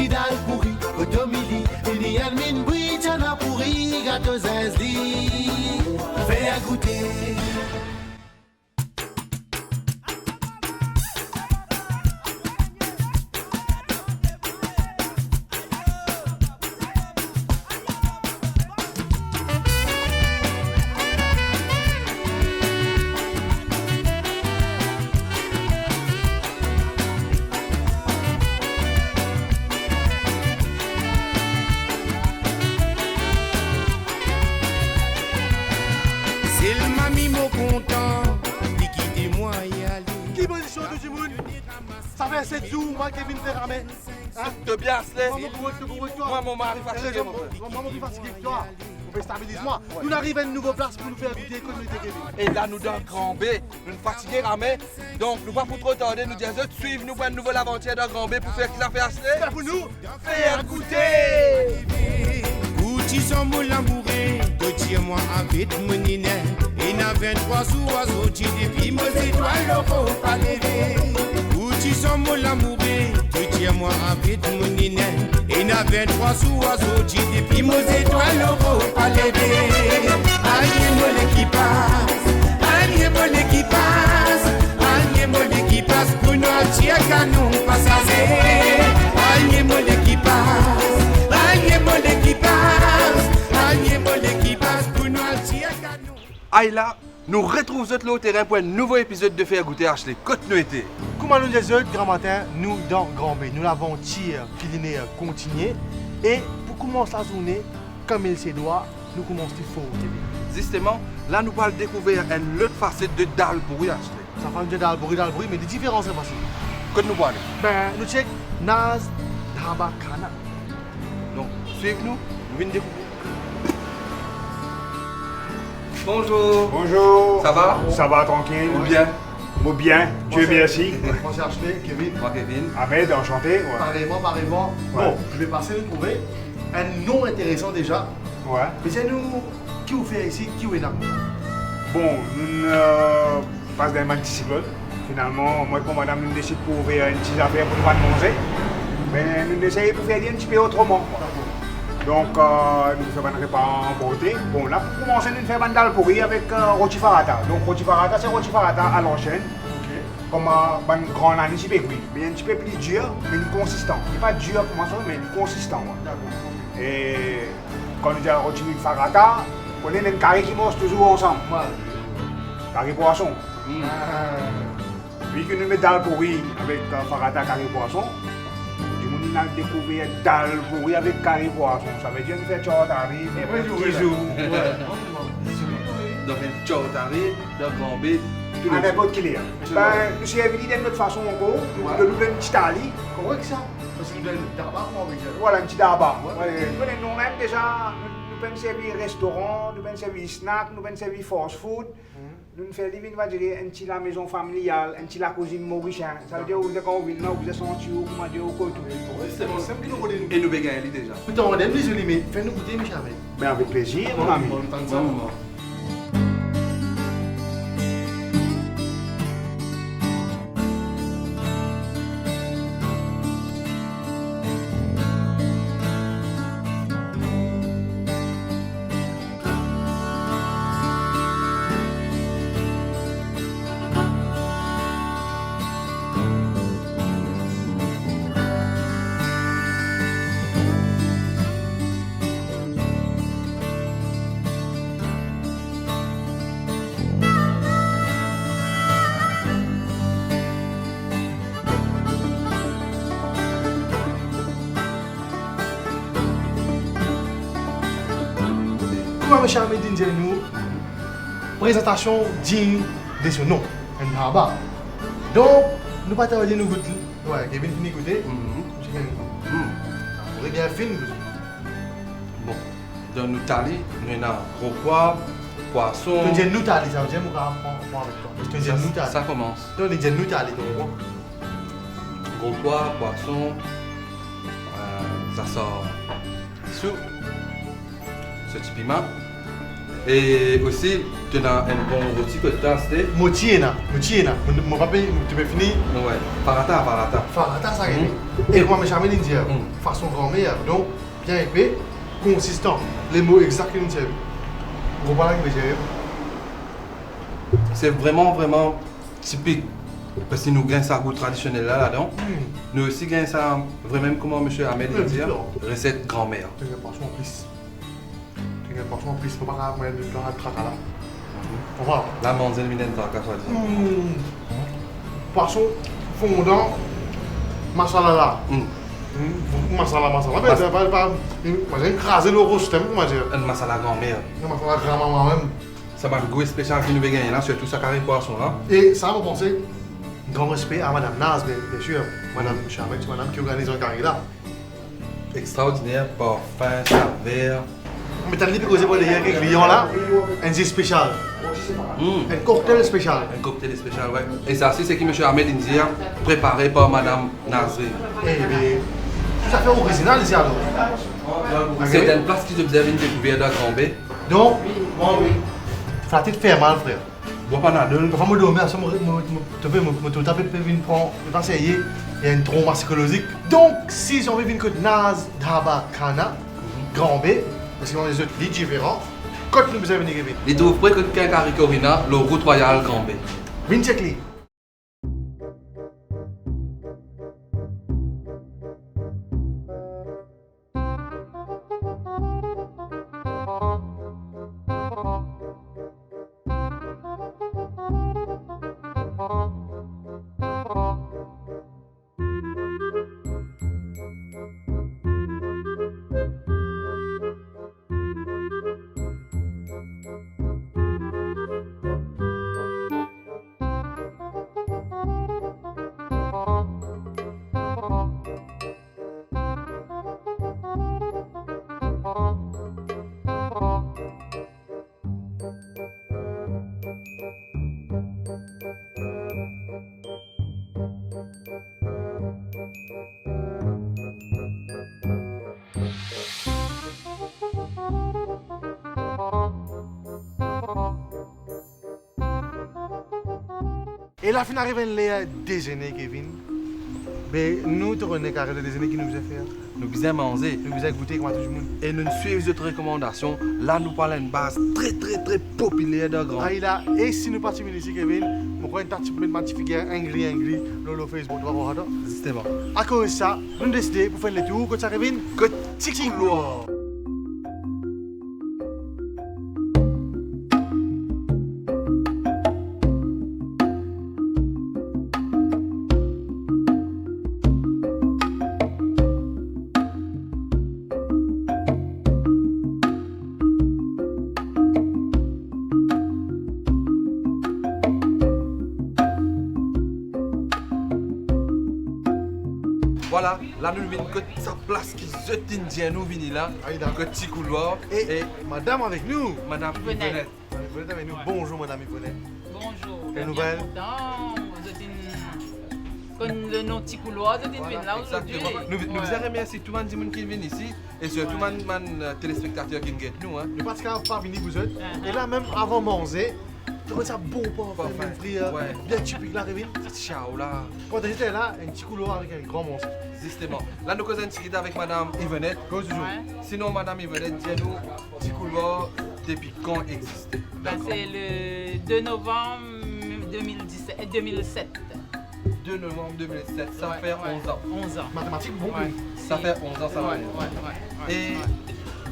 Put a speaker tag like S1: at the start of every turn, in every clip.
S1: dal pourri, automili, ini almin britana pourri, gâteau zinzli, fais à goûter.
S2: Ça fait 7 jours, moi, Kevin Ferramé.
S3: De bien, Slay.
S2: Moi,
S3: mon mari fatigué, mon frère.
S2: Moi, mon mari fatigué, toi. Stabilise-moi. Nous arrivons à une nouvelle place pour nous faire goûter communauté Kevin.
S3: Et là, nous dans Grand B, nous nous fatigués, ramés. Donc, nous pas pour trop tarder, nous disons de suivre nous pour une nouvelle aventure dans Grand B pour faire qui ça fait acheter.
S2: C'est pour nous
S3: faire goûter.
S4: Gouti son moule amouré, de tire-moi avec mon ninet. Et n'a 23 sous oiseaux, tu depuis mon étoile, l'euro pas levé. Gouti son moule amouré, de tire-moi avec mon ninet. Et n'a 23 sous oiseaux, tu depuis mon étoile, l'euro pas levé. Allié mon qui passe, allié mon qui passe, allié mon qui passe, pour nous tirer canon passager. Allié mon qui passe, allié mon qui passe, allié mon qui passe, pour nous tirer canon.
S3: Aïe nous retrouvons le terrain pour un nouveau épisode de Faire goûter Ashley. Continuité.
S2: Comment nous disons grand matin, nous dans Grand B, nous l'avons tiré, filiné, continué. Et pour commencer la journée, comme il se doit, nous commençons fort.
S3: Justement, là nous allons découvrir une autre facette de dalle pourri Ashley.
S2: Ça fait un dalle pourri, mais des différences c'est facile.
S3: Que nous parlons.
S2: Ben, nous check Naz Dhabakana.
S3: Donc, suivez-nous, nous venons découvrir. Bonjour.
S5: Bonjour.
S3: Ça va?
S5: Ça va tranquille?
S3: Ou bien?
S5: Ou bien. Tu es bien ici?
S2: Moi c'est Ashley, Kevin.
S3: Moi Kevin.
S5: Ahmed, enchanté. Ouais.
S2: Pareillement.
S5: Ouais.
S2: Bon, je vais passer nous trouver un nom intéressant déjà.
S5: Ouais.
S2: Mais c'est nous, qui vous fait ici, qui vous est là?
S5: Bon, nous passons d'un anticipé. Finalement, moi et madame, nous décidons pour ouvrir une petite affaire pour nous manger. Mais nous essayons pour faire un petit peu autrement. Donc, nous faisons un repas en beauté. Bon, là, pour commencer, nous faisons un dalle pourri avec rôti farata. Donc, rôti farata, c'est rôti farata à l'ancienne. Comme un grand âne, un petit peu cuit. Mais un petit peu plus dur, mais consistant. Il n'est pas dur pour moi, mais consistant. Et quand nous disons rôti farata, on a un carré qui mange toujours ensemble. Carré poisson. Puis que nous mettons dalle pourri avec farata carré poisson. On a découvert dalle pourri avec carré poisson. Ça veut dire que nous faisons chortari, bisous.
S3: Donc, un chortari dans Grand B.
S5: À n'importe quel heure. Nous sommes venus d'une autre façon encore. Nous avons une petite ali.
S2: Comment que ça? Parce que nous avons un tabac ou avec ça?
S5: Voilà, un petit tabac. Nous même déjà, nous pouvons servir restaurant, nous pouvons servir snack, nous pouvons servir fast food. Nous faisons un petit la maison familiale, un petit la cuisine mauricienne. Ça veut dire que vous êtes quand vous êtes senti ou comment dire au côté.
S2: C'est bon, c'est que nous connaissons.
S3: Et nous bégayons déjà.
S2: Putain, on aime les mais fais-nous goûter, Michel.
S5: Mais avec plaisir, mon ami.
S2: Comment M. Ahmedine dit nous, présentation digne de son nom, un tabac. Donc, nous pas travailler nous goûter. Ouais, Kevin finit goûter. Vous avez bien fini.
S3: Bon, dans nous tali, nous avons gros pois, poisson.
S2: Tu dis nous tali, ça veut dire que nous avec toi. Tu dis nous tali.
S3: Ça commence.
S2: Donc, tu dis nous tali, donc.
S3: Gros pois, poisson, ça sort sous, ce petit piment, Et aussi, tu as un bon rôti que tu as acheté.
S2: Motiena. Mon papa, tu peux finir.
S3: Ouais, parata.
S2: Farata, ça arrive. Et moi, mes charmés indien, façon grand-mère, donc bien épais, consistant. Les mots exacts que nous savons. Vous comprenez ce que je veux dire?
S3: C'est vraiment typique. Parce que nous gagnons ça goût traditionnel là-dedans. Nous aussi gagnons ça vraiment comment M. Ahmed dit, recette grand-mère.
S2: Tu as une portion en plus. Tu as une portion en plus. Faut pas mettre le plan à traca là. On va.
S3: La manzelle minette dans la choisir.
S2: Poisson fondant, masala là. Masala. Mais c'est pas. J'ai écrasé le rose, comment dire?
S3: Un masala grand-mère.
S2: Un masala grand-maman même.
S3: Ça va le goût spécial qui nous veut gagner là, surtout ça carré poisson là.
S2: Et ça va penser, grand respect à Madame Naz, bien sûr. Madame Chamek, c'est Madame qui organise un carré là.
S3: Extraordinaire, parfum, saveur.
S2: Mais t'as dit que vous avez des clients là, un jus spécial. Un cocktail spécial.
S3: Un cocktail spécial, ouais. Et ça, c'est ce que M. Ahmed India préparé par Madame Nazri.
S2: Eh bien, tout à fait original ici alors.
S3: C'est une place qui se faisait une découverte dans Grand-B.
S2: Donc, ça te fait mal, frère.
S3: Bois pas nadel.
S2: Quand je dormir, je me taper pour essayer. Il y a une trauma psychologique. Donc, si on veut une côte Naz, Dhaba, Kana, Grand B, parce qu'on a des autres lits différents, quand nous avons venir.
S3: Il trouve près que Kinkari Corina, le route royale Grand-B.
S2: Viens checker. Et là, fin arrive le déjeuner, Kevin. Mais nous, tu connais carré le déjeuner qui nous a fait.
S3: Nous faisons manger.
S2: Nous faisons goûter comme tout le monde.
S3: Et nous suivons d'autres recommandations. Là, nous parlons d'une base très populaire de Grand.
S2: Ah, il a, et si nous partons ici, Kevin, nous prenons un petit figure, angry, le Facebook, tu vas voir.
S3: Justement.
S2: À cause de ça, nous décidons pour faire le tour, quand ça Kevin,
S3: Que petit couloir. Voilà, là nous venons que sa place qui jette indien, nous venons là, que petit couloir.
S2: Et madame avec nous.
S3: Madame
S6: Yvonnette.
S2: Yvonnette avec nous. Bonjour madame Yvonnette.
S6: Bonjour.
S2: Quelle nouvelle?
S6: Comme le nom petit couloir, vous êtes là aujourd'hui.
S3: Exactement. Nous vous remercions tout le monde qui vient ici et surtout les téléspectateurs qui nous nous.
S2: Nous parce qu'on pas venir vous autres. Et là même avant manger, tu vois ça bon parfum, bien typique la Kevin.
S3: Ciao là.
S2: Quand j'étais là, un petit couloir avec un grand monstre.
S3: Justement. Là nous causons un petit avec Madame Yvonnette. Sinon Madame Yvonnette, dis-nous petit couloir depuis quand existait.
S6: C'est le 2 novembre 2007.
S3: 2 novembre 2007, ça fait 11 ans.
S6: 11 ans.
S2: Mathématiques, bon.
S3: Ça fait 11 ans, ça va. Et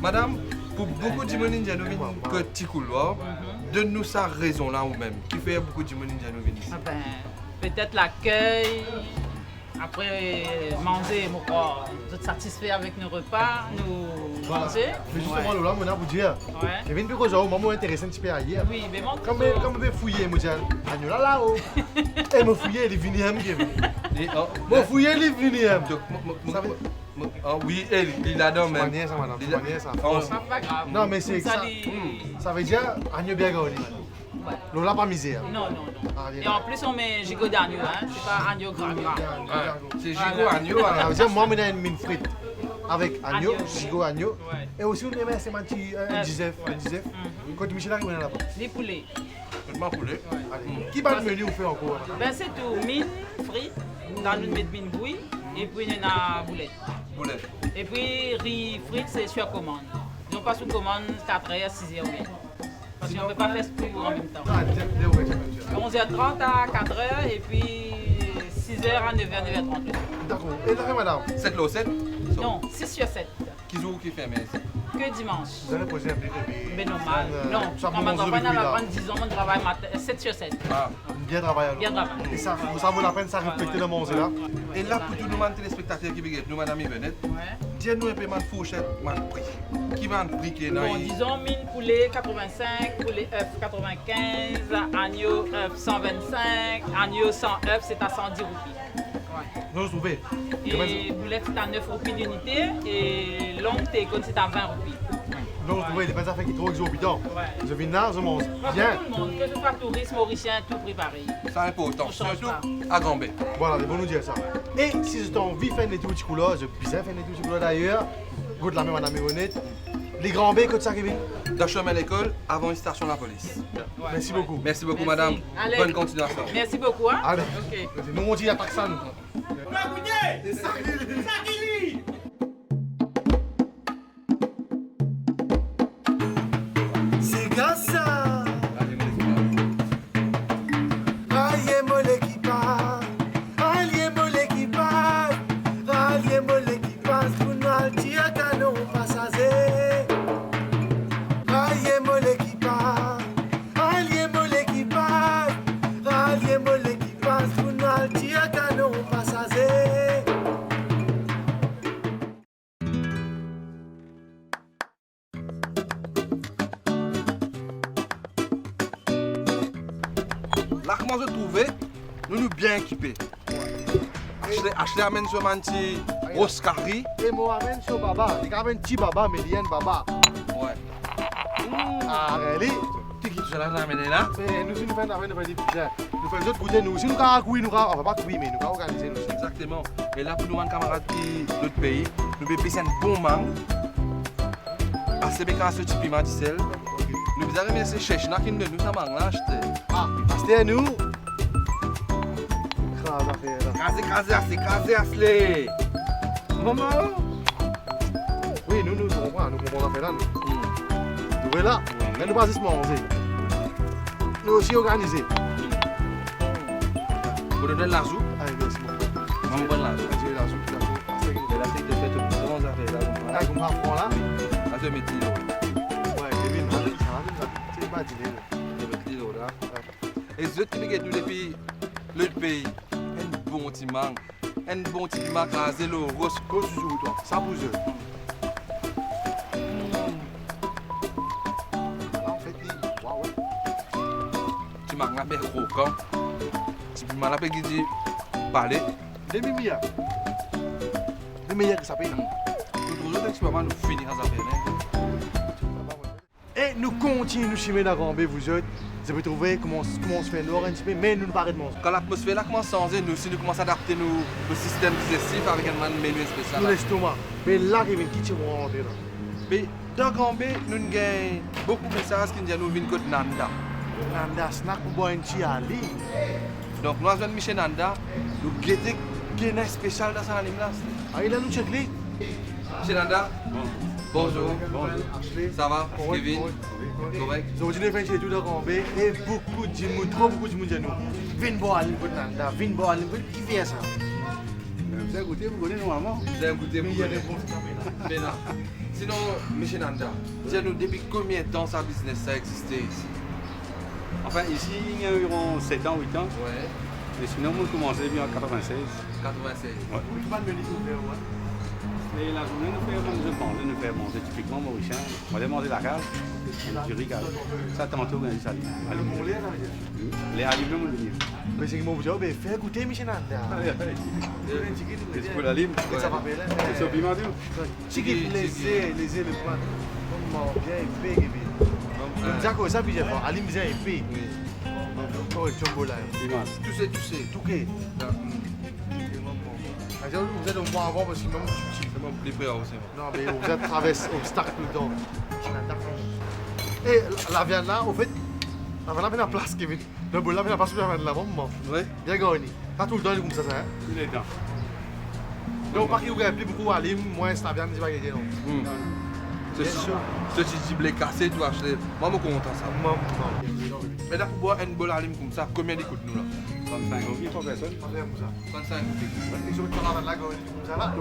S3: madame, pour beaucoup de monde qui viennent que petit couloir, donne-nous sa raison là ou même, qui fait beaucoup de monde qui viennent ici.
S6: Peut-être l'accueil, après manger, vous êtes satisfait avec nos repas, nous manger.
S2: Mais justement, là, on a vous dire. Kevin, puis aujourd'hui, moi, intéressant un petit peu ailleurs.
S6: Oui, mais mon
S2: Quand je vais fouiller, moi, je là là-haut. Et me fouiller, il est venu, Kevin. Me fouiller, il est venu.
S3: Ah oui, il a dans même.
S2: C'est ça, madame.
S6: c'est pas grave.
S2: Non, mais c'est ça. Ça veut dire agneau bien gardé. Lola pas misère.
S6: Non. Et en plus, on met gigot d'agneau, hein. C'est pas agneau gras.
S3: C'est gigot agneau.
S2: Ça veut dire moi, je mets une frite. avec agneau,
S6: Agneau.
S2: gigot agneau.
S6: Ouais.
S2: Et aussi, on aimait c'est un petit Joseph.
S6: Ouais.
S2: Quand Michel arrive là-bas.
S6: Les poulets.
S3: Vraiment poulet.
S2: Allez. Qui va le menu vous fait encore?
S6: Ben c'est tout. Mine, frites, dans une mette mine bouillie, et puis il y en a boulettes.
S3: Poulet.
S6: Et puis riz frites, c'est sur commande. Donc pas sous commande 4h, 6h bien. Parce qu'on ne peut pas faire tout en même temps.
S2: Ah, des
S6: 11h30 à 4h et puis 6h à 9h, 9h30.
S2: D'accord. Et d'accord, madame.
S3: 7 l'eau 7.
S6: Non, 6 sur 7.
S3: Qui joue qui fait mais
S6: Que dimanche.
S2: Vous avez posé un peu
S6: Mais normal. Non,
S2: ça
S6: quand
S2: vous
S6: ma
S2: mange
S6: campagne
S2: depuis
S6: va
S2: là.
S6: prendre 10 ans, mon travail matin, 7 sur 7.
S3: Ah.
S2: Bien travaillé alors.
S6: Bien travaillé.
S2: Et ça vaut la peine, ça respecte le manger là.
S3: Et là, pour tous nos téléspectateurs qui viennent, nous, madame Yvenette,
S6: Ouais.
S3: dis-nous un peu de fourchette, de prix. Qui va en prix qui est dans
S6: Bon, disons mine poulet 85, poulet œuf 95, agneau œuf 125, agneau sans œuf c'est à 110 roupies. Ouais.
S2: Nous trouvez.
S6: Et boulette c'est à 9 roupies d'unité et longue técon c'est à 20 roupies.
S2: Nous trouvez, les pas affaires qui sont trop exorbitants.
S6: Ouais.
S2: Je viens là, je mange
S6: Parce
S2: bien.
S6: que tout le monde, que ce soit touriste, mauricien, tout préparé.
S3: C'est important,
S6: On change
S3: surtout
S6: pas.
S3: à Gambé.
S2: Voilà, ils vont nous dire ça. Et si j'ai envie de faire des petits couleurs, je bien faire des petits couleurs d'ailleurs. Goûte la même madame Yvonnette. Les grands B, côté ça, Kevin.
S3: Dans le chemin à l'école, avant une station de la police.
S6: Ouais.
S2: Merci beaucoup.
S3: Merci beaucoup,
S6: Merci.
S3: madame.
S6: Allez.
S3: Bonne continuation.
S6: Merci beaucoup. Hein?
S2: Allez.
S6: Ok.
S2: Nous, on dit, il n'y a pas que ça, nous. C'est Gassa. Ralliez-moi l'équipage. Ralliez-moi l'équipage. Ralliez-moi l'équipage. Pour nous dire qu'à nos passagers. Ralliez-moi l'équipage. Ralliez-moi l'équipage. Ralliez-moi l'équipage. Pour nous dire qu'à nos passagers.
S3: Là, comment je trouvais, nous nous bien équipés. Ashley amène sur un petit roscari.
S2: Et moi, amène sur Baba. Il y a un petit Baba, mais il y a un Baba.
S3: Ouais.
S2: Ah, réellement.
S3: Tu qui tu l'as amené là?
S2: Mais nous, si nous faisons des petits budgets, nous faisons d'autres goûter, nous. Si nous avons couillé, nous avons, on va pas couiller, mais nous avons organisé nous.
S3: Exactement. Et là, pour nous, un camarade qui d'autres pays, nous devons passer un bon mangue. Assez bien qu'à ce type de sel. Nous devons remercier chercher qui nous donne ça mangue là acheter.
S2: Ah, c'était à nous. Crase affaire là.
S3: Crasé, Ashley. Maman.
S2: Oui, nous comprenons l'affaire là, nous. Nous voyons là, mais nous pas juste manger. Nous aussi organisés.
S3: Vous donnez l'argent?
S2: Allez, merci beaucoup.
S3: Maman, bonne l'argent.
S2: Dieu, la soupe, la soupe.
S3: Et la tête de fête, tout le monde a fait là.
S2: Ah, comme ça, prend là.
S3: À 2 mètres.
S2: Ouais, Kevin, ça va, c'est pas dîner.
S3: 2 mètres là. Et ceux qui viennent depuis l'autre pays, un bon petit mangue. Un bon petit piment crasé, le rose.
S2: Cause du jour, toi. Ça bouge. Là, on fait des. Waouh, ouais.
S3: Tu m'as rappelé croquant. Tu m'as rappelé qui dit parler.
S2: Des mimières. Des meilleurs que ça paye, non?
S3: Tout le monde, tu vas nous finir à faire.
S2: Et nous continuons nous chimer dans Gambé, vous autres. Vous avez trouvé comment on se fait nous un petit peu, mais nous ne parlons de manger.
S3: Quand l'atmosphère là commence à changer, nous, si nous commençons à adapter nos systèmes digestifs avec un menu spécial.
S2: Nous l'estomac. Mais là, Kevin, qui tire pour rentrer là?
S3: Mais dans Gambé, nous avons beaucoup de messages qui nous disent nous venons de Nanda.
S2: Nanda snack pour boire un petit ali.
S3: Donc nous avons Michel Nanda, nous guettons qu'il y a un spécial dans sa ligne là.
S2: Ah, il a nous check les.
S3: Michel Nanda, bonjour.
S2: Ashley.
S3: Ça va,
S2: Correct,
S3: Kevin?
S2: correct.
S3: Correct.
S2: Aujourd'hui, nous faisons tout dans Gambé et beaucoup de monde, trop beaucoup de monde à nous. Viens boire à pour Nanda, viens boire à pour qui fait ça?
S5: Vous avez goûté, vous connaissez normalement.
S3: Vous avez goûté
S2: Mais
S3: pour
S2: il y a des
S3: connaître.
S2: bons
S3: Mais non. Sinon, Michel Nanda, dis-nous depuis combien de temps ça business ça existait ici?
S7: Enfin, ici, il y a environ 7 ans, 8 ans.
S3: Ouais,
S7: Et sinon, on a commencé bien en 96.
S3: 96.
S2: Tu pas de menu ouvert, ouais.
S7: Et la journée, nous faisons manger typiquement mauricien. On va manger la cage, du riz cage. Ça, tantôt, on a dit ça.
S2: Le moulin, ça veut dire.
S7: Les arrivés, on le dit.
S2: Mais c'est que mon job, fais goûter Michel Nanda.
S7: C'est pour la lime.
S2: Et ça va faire là.
S7: C'est au piment, tout.
S2: Chicken, les le point. Comment bien fait, Kevin. Ça, quoi, ça, puis j'ai fait. Alim bien fait. Oh, le chombo là.
S7: Piment.
S3: Tu sais.
S2: Tout est. Vous êtes au moins avant parce que même tu
S3: C'est bon, les frères aussi.
S2: Non, mais vous êtes traversé obstacle donc. Et la viande là, au fait, la viande là vient en place, Kevin. Le bol là vient en place, la viande là, bon moment.
S3: Oui.
S2: Bien gagné. Pas tout le temps, il est comme ça, hein.
S7: Il est temps.
S2: Donc, pas qu'il vous gagne plus beaucoup à l'île, moins la viande, il va gagner, non.
S3: Ce petit blé cassé, tu vas acheter. Moi, je suis content ça.
S2: Non.
S3: Mais là, pour boire une bol à l'île comme ça, combien il coûte nous là?
S7: 35 roupies par personne.
S3: 35 roupies.
S2: Ils ont la viande là, comme ça là.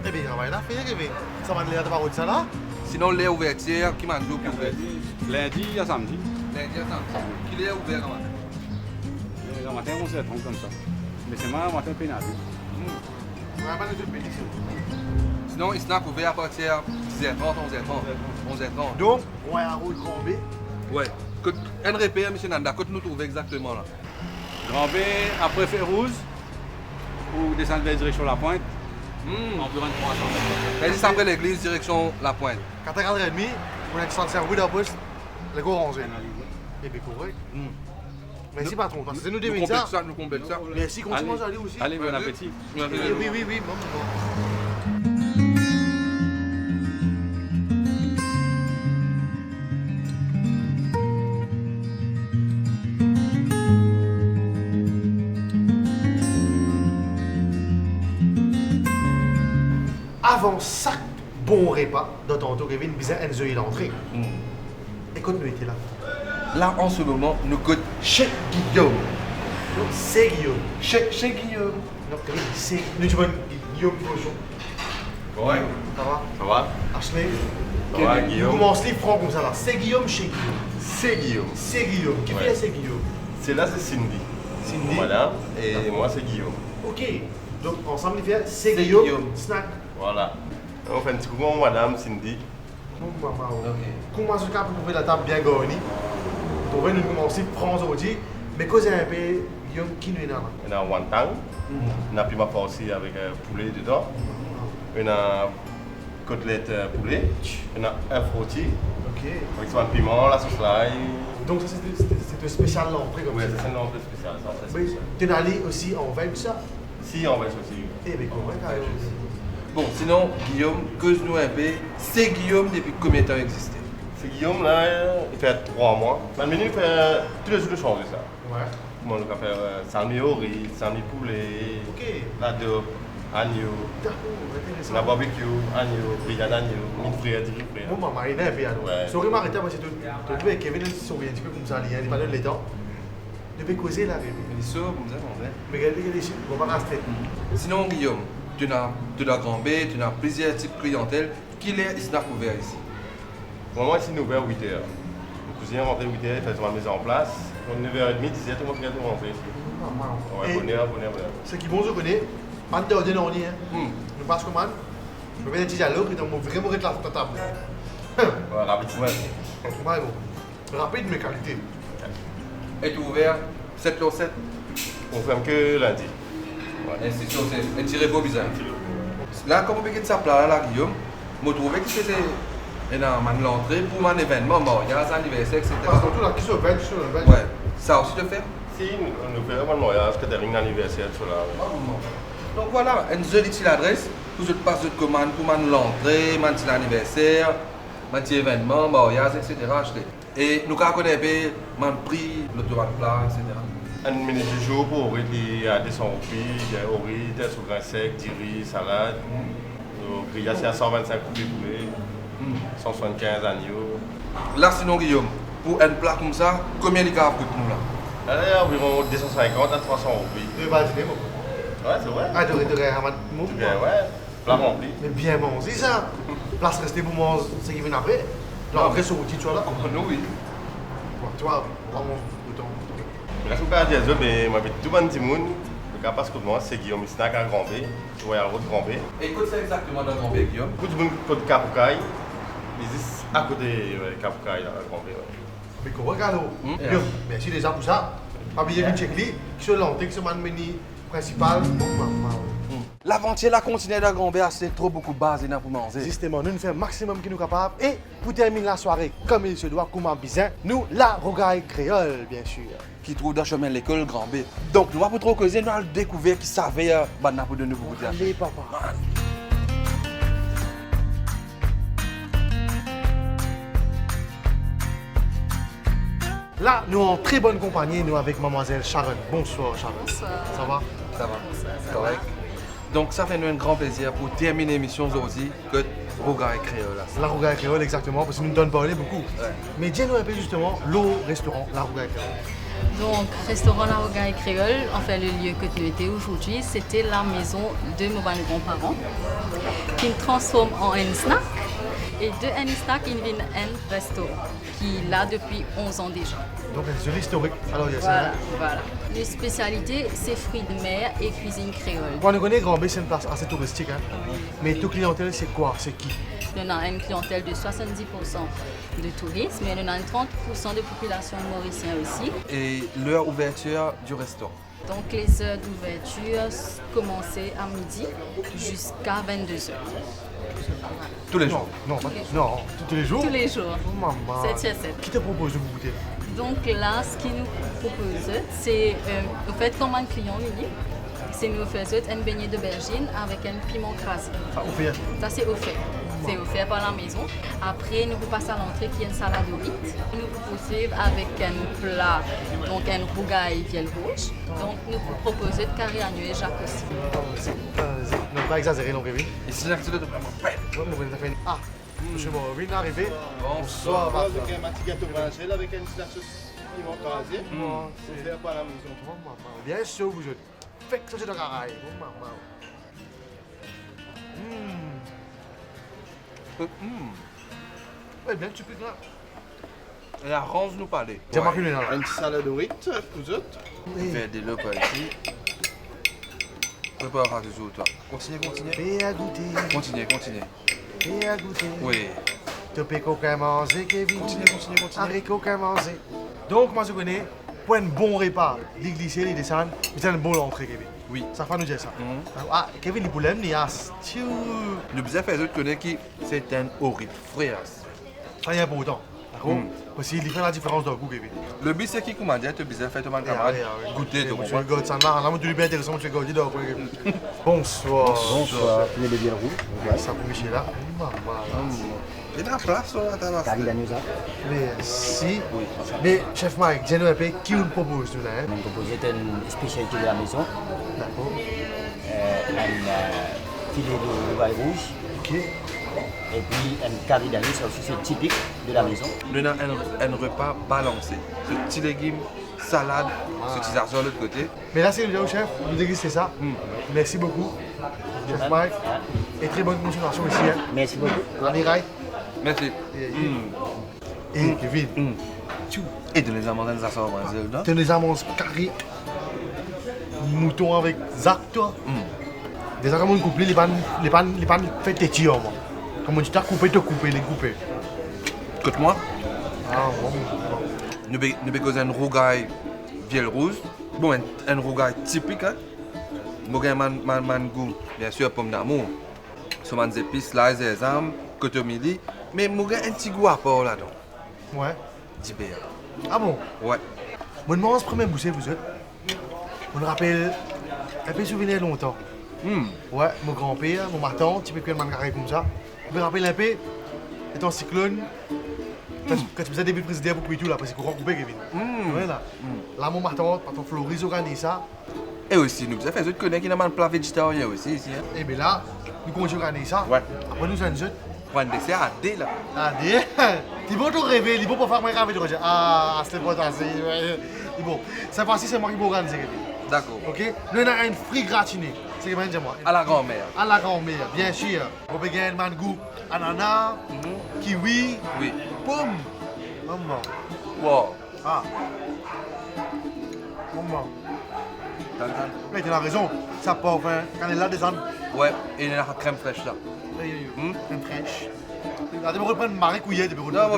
S2: Eh bien, on va y aller faire, Kevin. Ça va aller à la ça là.
S3: Sinon, les ouvertures, qui mange qui ouvert?
S7: Lundi à samedi.
S3: Lundi à samedi. Qui est ouvert avant?
S7: Le matin, on se trompe comme ça. Mais c'est moi, le matin, pénal.
S2: On va pas nous faire pétition.
S3: Sinon, il snack ouvert à partir de 10h30, 11h30.
S2: Donc, on va y aller au Grand B.
S3: Ouais. Un repère, M. Nanda, que nous trouvons exactement là?
S7: Grand B, après Férouz, ou descendre vers direction La Pointe, environ 300 mètres.
S3: Vas-y, c'est après l'église, direction La Pointe.
S2: 4h30, on a 65 rue d'Aposte, le go rangé. Et bien, correct. Merci, patron. Parce que nous devons ça.
S3: Nous complète ça.
S2: Merci, continue à aller aussi.
S7: Allez, bon appétit.
S2: Oui. Bon. Avant chaque bon repas, dans tantôt, Kevin, bizarre, Enzo est l'entrée. Écoute, nous étions là.
S3: Là, en ce moment, nous goûtons chez Guillaume.
S2: Donc, c'est Guillaume.
S3: Chez Guillaume.
S2: Non, Kevin, c'est. Nous disons Guillaume Pochon.
S8: Ouais,
S2: Ça va?
S8: ça va?
S2: Ashley?
S8: Ça va,
S2: Nous
S8: Guillaume?
S2: commençons les francs comme ça là. C'est Guillaume chez Guillaume.
S8: C'est Guillaume.
S2: C'est Guillaume. Qui
S8: Ouais.
S2: fait c'est Guillaume?
S8: C'est là, c'est Cindy.
S2: Cindy.
S8: Madame, et moi, c'est Guillaume.
S2: Ok. Donc, ensemble, il fait c'est
S3: C'est
S2: Guillaume.
S3: Guillaume.
S2: Snack.
S8: Voilà. On fait un petit coucou à Madame Cindy.
S2: Comment est-ce qu'on peut trouver la table bien garnie? Pour nous commencer à prendre aujourd'hui. Mais cause un peu, Guillaume, qui nous est là?
S8: On a wonton. On a piment farci avec poulet dedans. On a côtelette poulet. On a œuf rôti.
S2: Ok.
S8: Avec son piment, la sauce l'ail.
S2: Donc, ça, c'est un spécial l'entrée comme
S8: Oui,
S2: ça.
S8: c'est un nom un peu spécial. Ça, c'est
S2: Oui.
S8: spécial.
S2: Tu es allé aussi en veille, ça?
S8: Si, on va aussi.
S2: Eh bien, correct. alors.
S3: Bon, sinon, Guillaume, cause-nous un peu. C'est Guillaume depuis combien de temps existé?
S8: C'est Guillaume, là, il fait 3 mois. Le menu, il fait tous les jours de changer ça.
S2: Ouais.
S8: Comment on va faire salmi au riz, salmi poulet,
S2: Ok.
S8: la dope, agneau,
S2: D'accord, intéressant.
S8: la barbecue, agneau, brigade agneau, mille frères, 10 frères.
S2: Bon, maman, il est un peu alors.
S8: Ouais.
S2: Sorry, m'arrêter parce que tu veux Kevin, il sourit un petit peu comme ça, il pas donné les temps. Je vais causer là, bébé.
S3: Il est sûr, comme ça, on va.
S2: Mais regardez, ici, on va rester.
S3: Sinon, Guillaume, tu as de la Grand B, tu as plusieurs types de clientèle. Qui est snack ouvert ici?
S8: Pour moi, ici, nous ouvert 8 h. Le cuisinier rentre 8 h, il fait son mise en place. Pour 9h30, 10 h, tout le monde vient tout rentrer ici. Ouais,
S2: Et
S8: bonheur.
S2: ce qui bon, je connais, en dehors de l'ordi, nous passons commande, je vais mettre un petit dialogue et donc vraiment de la table.
S8: Ouais, rapidement.
S2: Ouais, bon. Rapide, mais qualité.
S3: Es-tu ouvert 7 sur 7?
S8: On ferme que lundi.
S3: Et c'est sûr, c'est un tiré beau bizarre. Là, comme on peut ça plat là, Guillaume, je trouvais que c'était l'entrée pour mon événement, mariage, anniversaire, etc.
S2: Parce que tout là, qui se veille,
S3: Ouais, ça aussi te fait?
S8: Si, nous faisons un mariage, catering anniversaire, tout là.
S3: Donc voilà, une seule l'adresse pour je passe de commande pour l'entrée, mon anniversaire, mon événement, mariage, etc. acheter. Et nous connaissons mon prix, le droit de plat, etc.
S8: Un menu du jour pour Aurélie, il y a 200 roupies, il y a Aurélie, des sous grains secs, du riz, salade. Au grillage, c'est à 125 roupies poulet, 175 agneaux.
S3: Là, sinon, Guillaume, pour un plat comme ça, combien de cas coûte nous là?
S8: Là, il y a environ 250 à 300 roupies.
S2: Tu vas dîner, mon.
S8: Ouais, c'est vrai.
S2: Ah, tu aurais mon.
S8: Bien, ouais. Plat rempli.
S2: Mais bien mangé, ça. Place restée pour manger ce qui vient après. L'entrée sur l'outil, tu vois là.
S3: Nous, oui.
S2: Tu vois, on va manger autant.
S8: Mais là, je peux dire, mais moi, tout le monde, le cas parce que moi, c'est Guillaume Snack à Grand B. Tu vois, il y a le route Grand B.
S3: Et écoute, c'est exactement dans Grand B, Guillaume.
S8: Beaucoup de monde côté Capoucaille. Ils disent à côté de Capoucaille, à Grand B.
S2: Mais qu'on regarde, bien, merci déjà pour ça. Pas oublier une checklist, qui sont l'entrée, qui sont le menu principal.
S3: L'aventure là continue dans Grand B, c'est trop beaucoup de base pour manger.
S2: Justement, nous faisons le maximum que nous sommes capables. Et pour terminer la soirée comme il se doit, comme un bizarre, nous, la rogaille créole, bien sûr.
S3: Qui trouve dans le chemin de l'école Grand B. Donc, nous allons trop causer, nous allons découvrir qui savait pour de nouveau.
S2: Allez, papa. Là, nous en très bonne compagnie, nous avec mademoiselle Sharon. Bonsoir Sharon.
S9: Bonsoir.
S2: Ça va?
S3: Ça va, c'est correct. Donc ça fait nous un grand plaisir pour terminer l'émission aujourd'hui que Rougail Créole.
S2: La Rougail Créole, exactement, parce que nous nous donnons parler beaucoup.
S3: Ouais.
S2: Mais dis-nous un peu justement, le restaurant La Rougail Créole.
S9: Donc, restaurant La Rougail Créole, enfin le lieu que tu étais aujourd'hui, c'était la maison de mes grands-parents qui me transforme en un snack et de un snack, il devient un restaurant qui est là depuis 11 ans déjà.
S2: Donc c'est historique. Alors il y a
S9: Voilà,
S2: ça.
S9: voilà. Les spécialités, c'est fruits de mer et cuisine créole.
S2: Bon, on connaît Grand-B, c'est une place assez touristique. Hein. Mais toute clientèle, c'est quoi? C'est qui?
S9: On a une clientèle de 70% de touristes, mais on a 30% de population mauricienne aussi.
S3: Et l'heure ouverture du restaurant.
S9: Donc les heures d'ouverture commençaient à midi jusqu'à 22h.
S3: Tous les jours.
S2: Non, non, tous les jours?
S9: Tous les jours.
S2: Oh, maman.
S9: 7 sur 7.
S2: Qui te propose de vous goûter?
S9: Donc là, ce qu'ils nous proposent, c'est en fait comme un client unique, c'est nous faisons un beignet d'aubergine avec un piment crasé.
S2: Ah, au fait.
S9: Ça c'est offert. C'est offert par la maison. Après, nous passons à l'entrée qui est une salade aux riz. Nous proposons avec un plat, donc un rougail vielle rouge. Donc nous proposons de carré à nuit Jacques aussi.
S2: Ne pas exagérer non, Kevin.
S3: Et c'est l'activité de
S2: Ah, monsieur Morin est arrivé.
S3: Bonsoir.
S8: Avec un petit gâteau Angèle avec une sauce piment crasé. C'est fait par la maison.
S2: Oh, maman. Bien sûr, vous êtes. Faites que c'est de carré. Oh, maman. Ouais, bien, tu peux là.
S3: Et la range nous parler.
S2: J'ai marqué le nom là.
S8: Une salade de riz, vous autres.
S3: Faire des repas ici. Prépare toujours toi. Continuez.
S2: Fais à goûter.
S3: Continuez.
S2: Fais à goûter.
S3: Oui.
S2: Tu peux qu'aucun manger, Kevin.
S3: Continuez.
S2: Haricot qu'un manger. Donc, moi, je connais, pour un bon repas, les glisser, les descendre, c'est un bon entrée, Kevin.
S3: Oui.
S2: Ça fait nous dire ça.
S3: Mhm.
S2: Ah, Kevin, il poulets, il a stiu.
S3: Nous bien fait autres connaître qui c'est un horrible frère.
S2: Ça y est pour autant. D'accord?
S3: Mm.
S2: Parce qu'il fait la différence dans le goût, Kevin.
S3: Le but c'est qui comment dire tu bien fait ton camarade goûter de
S2: Monsieur God, ça marche. Là, tu es bien intéressant, monsieur God. Kevin. Bonsoir.
S10: Bonsoir, poulet de bière rouge.
S2: Ça pour Michel là. Maman, là.
S3: Il y a la place là, t'as la
S10: Carré d'agneau, ça.
S2: Merci. Mais, chef Mike, dis-nous un peu qui nous propose tout là. Hein?
S10: On propose une spécialité de la maison.
S2: D'accord.
S10: Un filet de rougail rouge.
S2: Ok.
S10: Et puis un carré d'agneau, ça aussi c'est typique de la maison.
S3: Nous avons un repas balancé. Ce petit légume, salade, ce petit argent de l'autre côté.
S2: Mais là, c'est le chef, nous dégustez ça. Merci beaucoup, chef Mike. Et très bonne continuation ici. Hein.
S10: Merci beaucoup.
S2: Allez, right.
S3: Merci.
S2: Et Kevin,
S3: Et de les amender dans la sauce brésil,
S2: tu les amandes carré, mouton avec Zach, toi. Des amandes coupées, les pannes fait tes moi. Comment tu t'as coupé, les couper.
S3: Écoute-moi,
S2: Ah, bon.
S3: nous avons un rougail vielle rouge. Bon, un rougail typique. Nous avons un goût, bien sûr, pomme d'amour. Sur les épices, l'ail, les âmes, cotomili. Mais nous avons un petit goût à part là-dedans.
S2: Ouais.
S3: D'Ibéa.
S2: Ah bon?
S3: Ouais.
S2: Moi, je mange première bouchée, vous êtes. On me rappelle un peu souvenir longtemps. Ouais, mon grand-père, mon ma tante, tu peux cuire un carré comme ça. Je me rappelle un peu, étant cyclone, quand tu faisais des buts présidents pour tout là, parce qu'on coupé, Kevin. Ouais, là. Là, mon ma tante Floris organise ça.
S3: Et aussi, nous avons fait autres connaître qui a un plat végétarien aussi ici. Hein.
S2: Et bien là, nous continuons à organiser ça.
S3: Ouais.
S2: Après, nous sommes jeunes.
S3: Pour un dessert à D là.
S2: Ah, ils vont tout rêver, ils vont pas faire mon rêve de Roger. Ah, c'est pas assez. Bon, cette fois-ci, c'est moi qui vais organiser, Kevin.
S3: D'accord.
S2: Ok? Nous avons un fruit gratiné. C'est ce que je dis moi.
S3: À la grand-mère.
S2: À la grand-mère, bien sûr. On peut gagner un mango, ananas, kiwi,
S3: Oui.
S2: pomme. Maman.
S3: Wow.
S2: Ah. Maman. Mais tu as raison. Ça part, enfin, quand elle est là, descend.
S3: Ouais, et il y a la crème fraîche là.
S2: Crème fraîche. Là, tu peux reprendre Marie Couillet.
S3: Non,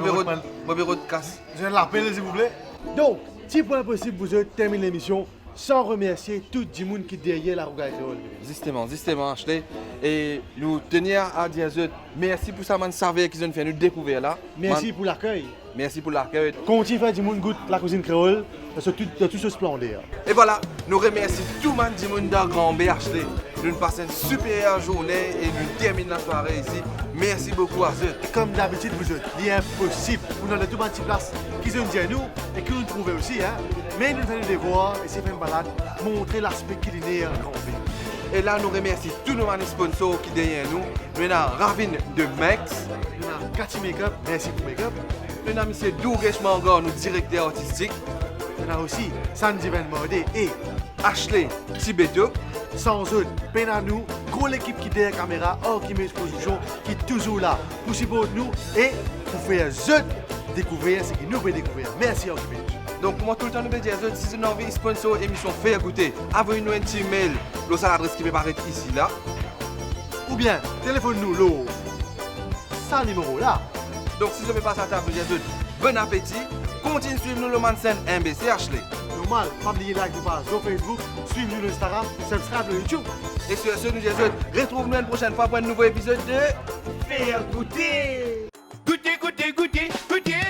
S3: mon bureau de casse.
S2: Je l'appelle, s'il vous plaît. Donc, si pour impossible, vous terminez l'émission sans remercier tout le monde qui est derrière la Rougail Créole.
S3: Justement, Ashley. Et nous tenir à dire merci pour ça, man, servir qu'ils ont fait nous découvrir là.
S2: Merci pour l'accueil.
S3: Merci pour l'accueil.
S2: Continue à faire du monde goûte la cuisine créole, de tout ce splendeur.
S3: Et voilà, nous remercions tout le monde du monde de Grand-B, Ashley. Nous passons une super journée et nous terminons la soirée ici. Merci beaucoup à eux.
S2: Comme d'habitude, vous êtes l'impossible. Vous avez tout petit place qui sont dit à nous et que nous trouvons aussi. Hein? Mais nous allons les voir et c'est faire une balade, montrer l'aspect culinaire grand B.
S3: Et là, nous remercions tous nos sponsors qui sont derrière nous. Nous avons Ravin de Mex.
S2: Nous avons Cathy Makeup, merci pour Makeup.
S3: Nous avons M. Douresh Mangan, notre directeur artistique.
S2: Nous avons aussi Sandy Van Morde et
S3: Ashley Tibeto.
S2: Sans eux, peine à nous, gros l'équipe qui est derrière la caméra, Archimedes Production, qui est toujours là pour supporter nous et pour faire découvrir ce que nous voulons découvrir. Merci Archimedes.
S3: Donc, moi, tout le temps, nous dire, si vous avez sponsor émission Faire Goûter, envoyez-nous un petit mail à l'adresse qui va apparaître ici, là.
S2: Ou bien, téléphone-nous, l'eau. Ça, numéro là.
S3: Donc, si vous ne pas à table, bon appétit. Continuez de suivre nous le Mansen MBC Ashley.
S2: Normal, pas oublier like nous page sur Facebook, suivez-nous sur Instagram, subscribe sur YouTube.
S3: Et sur ce, nous disons, retrouvez-nous une prochaine fois pour un nouveau épisode de Faire Goûter.
S4: Goûter, goûter, goûter, goûter.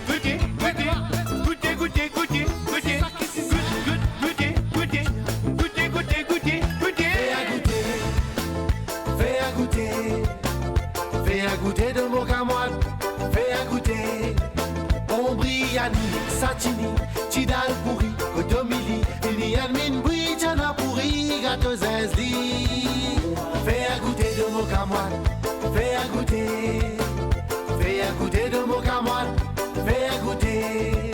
S4: Goûter, goûter, goûter, goûter, goûter, goûter. Goûter, goûter, goûter, goûter, goûter, goûter.
S1: Fais à goûter. Fais à goûter de mon camoine. Fais à goûter. Ombriani, Satini, Tidal pourri, Kotomili, Ilian min Bouitana pourri, gâteau Zenzli. Fais à goûter de mon camoine. Fais à goûter. Fais à goûter de mon camoine. Fais à goûter.